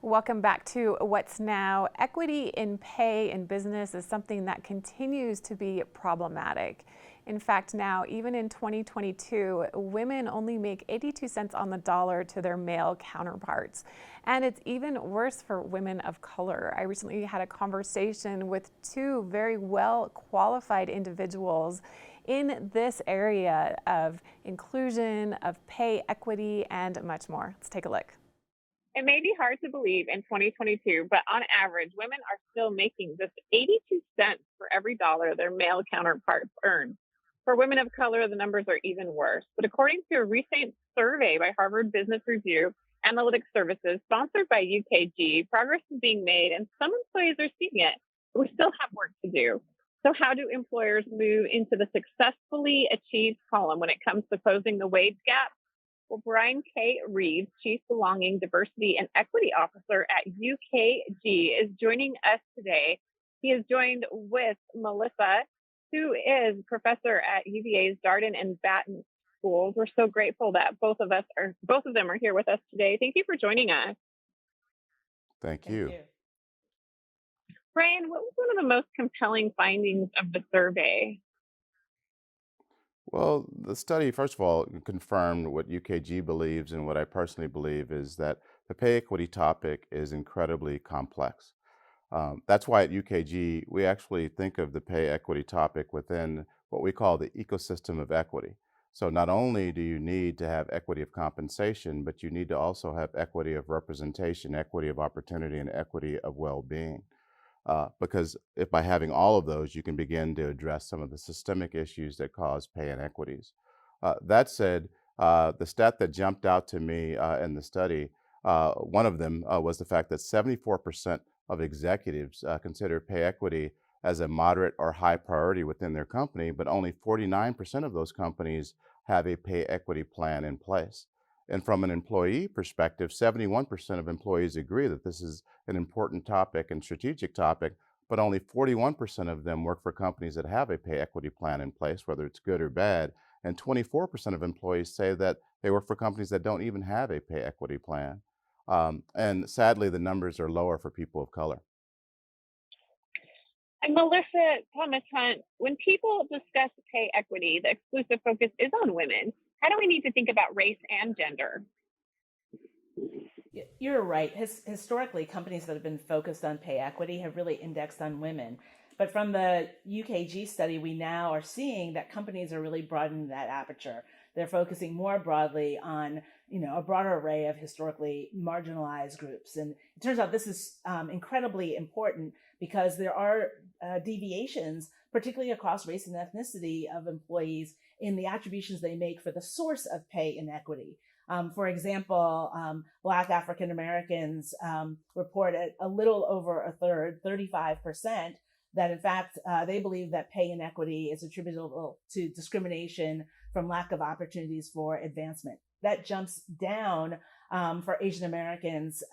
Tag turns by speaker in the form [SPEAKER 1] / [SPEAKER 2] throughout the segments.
[SPEAKER 1] Welcome back to What's Now. Equity in pay in business is something that continues to be problematic. In fact, now, even in 2022, women only make 82 cents on the dollar to their male counterparts. And it's even worse for women of color. I recently had a conversation with two very well qualified individuals in this area of inclusion, of pay equity, and much more. Let's take a look.
[SPEAKER 2] It may be hard to believe in 2022, but on average, women are still making just 82 cents for every dollar their male counterparts earn. For women of color, the numbers are even worse. But according to a recent survey by Harvard Business Review Analytics Services, sponsored by UKG, progress is being made and some employees are seeing it. But we still have work to do. So how do employers move into the successfully achieved column when it comes to closing the wage gap? Well, Brian K. Reeves, Chief Belonging, Diversity, and Equity Officer at UKG, is joining us today. He is joined with Melissa, who is professor at UVA's Darden and Batten schools. We're so grateful that both of them are here with us today. Thank you for joining us.
[SPEAKER 3] Thank you.
[SPEAKER 2] Brian, what was one of the most compelling findings of the survey?
[SPEAKER 3] Well, the study, first of all, confirmed what UKG believes and what I personally believe is that the pay equity topic is incredibly complex. That's why at UKG, we actually think of the pay equity topic within what we call the ecosystem of equity. So not only do you need to have equity of compensation, but you need to also have equity of representation, equity of opportunity, and equity of well-being. Because if by having all of those, you can begin to address some of the systemic issues that cause pay inequities. That said, the stat that jumped out to me in the study, one of them was the fact that 74% of executives consider pay equity as a moderate or high priority within their company, but only 49% of those companies have a pay equity plan in place. And from an employee perspective, 71% of employees agree that this is an important topic and strategic topic, but only 41% of them work for companies that have a pay equity plan in place, whether it's good or bad. And 24% of employees say that they work for companies that don't even have a pay equity plan. And sadly, the numbers are lower for people of color.
[SPEAKER 2] And Melissa Thomas Hunt, when people discuss pay equity, the exclusive focus is on women. How do we need to think about race and gender?
[SPEAKER 4] You're right. Historically, companies that have been focused on pay equity have really indexed on women. But from the UKG study, we now are seeing that companies are really broadening that aperture. They're focusing more broadly on, a broader array of historically marginalized groups. And it turns out this is incredibly important because there are deviations, particularly across race and ethnicity of employees in the attributions they make for the source of pay inequity. For example, Black African Americans report a little over a third, 35%, that in fact, they believe that pay inequity is attributable to discrimination from lack of opportunities for advancement. That jumps down for Asian Americans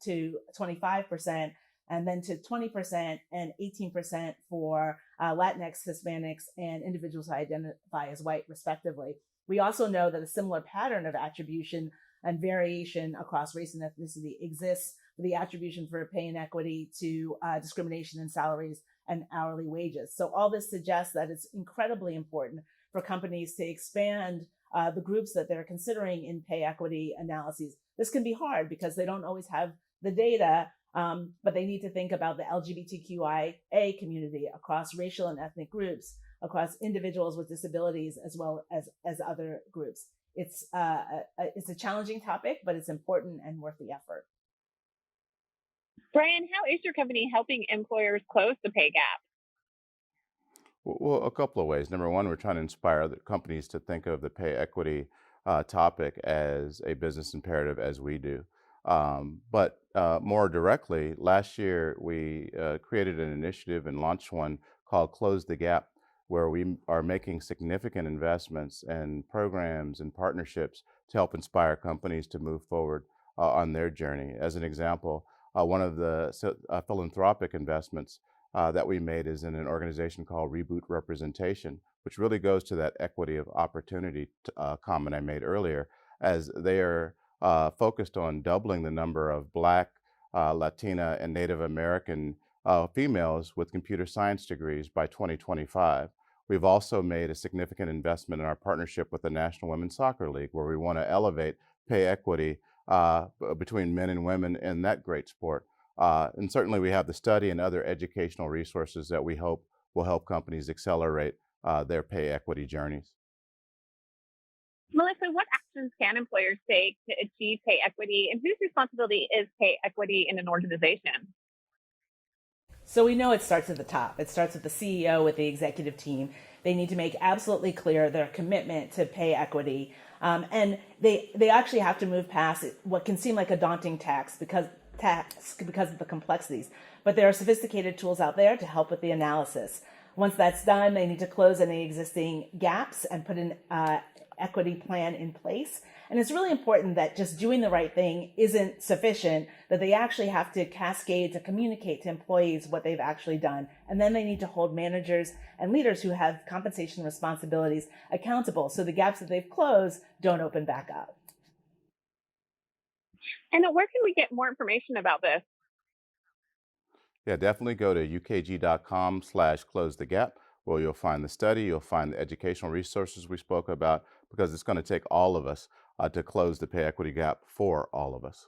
[SPEAKER 4] to 25%, and then to 20% and 18% for Latinx, Hispanics, and individuals who identify as white, respectively. We also know that a similar pattern of attribution and variation across race and ethnicity exists for the attribution for pay inequity to discrimination in salaries and hourly wages. So all this suggests that it's incredibly important for companies to expand the groups that they're considering in pay equity analyses. This can be hard because they don't always have the data, but they need to think about the LGBTQIA community across racial and ethnic groups, across individuals with disabilities, as well as other groups. It's a challenging topic, but it's important and worth the effort.
[SPEAKER 2] Brian, how is your company helping employers close the pay gap?
[SPEAKER 3] Well, a couple of ways. Number one, we're trying to inspire the companies to think of the pay equity topic as a business imperative, as we do. But more directly, last year we created an initiative and launched one called Close the Gap, where we are making significant investments in programs and partnerships to help inspire companies to move forward on their journey. As an example, one of the philanthropic investments that we made is in an organization called Reboot Representation, which really goes to that equity of opportunity comment I made earlier, as they are focused on doubling the number of Black, Latina and Native American females with computer science degrees by 2025. We've also made a significant investment in our partnership with the National Women's Soccer League, where we want to elevate pay equity between men and women in that great sport. And certainly we have the study and other educational resources that we hope will help companies accelerate their pay equity journeys.
[SPEAKER 2] Melissa, what actions can employers take to achieve pay equity, and whose responsibility is pay equity in an organization?
[SPEAKER 4] So we know it starts at the top. It starts with the CEO, with the executive team. They need to make absolutely clear their commitment to pay equity. And they actually have to move past what can seem like a daunting task because of the complexities. But there are sophisticated tools out there to help with the analysis. Once that's done, they need to close any existing gaps and put an equity plan in place. And it's really important that just doing the right thing isn't sufficient, that they actually have to cascade to communicate to employees what they've actually done. And then they need to hold managers and leaders who have compensation responsibilities accountable so the gaps that they've closed don't open back up.
[SPEAKER 2] And where can we get more information about this?
[SPEAKER 3] Yeah, definitely go to ukg.com/close the gap, where you'll find the study, you'll find the educational resources we spoke about, because it's going to take all of us to close the pay equity gap for all of us.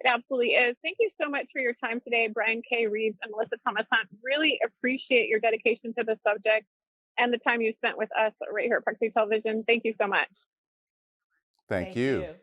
[SPEAKER 2] It absolutely is. Thank you so much for your time today, Brian K. Reeves and Melissa Thomas Hunt. Really appreciate your dedication to the subject and the time you spent with us right here at Park City Television. Thank you so much.
[SPEAKER 3] Thank you.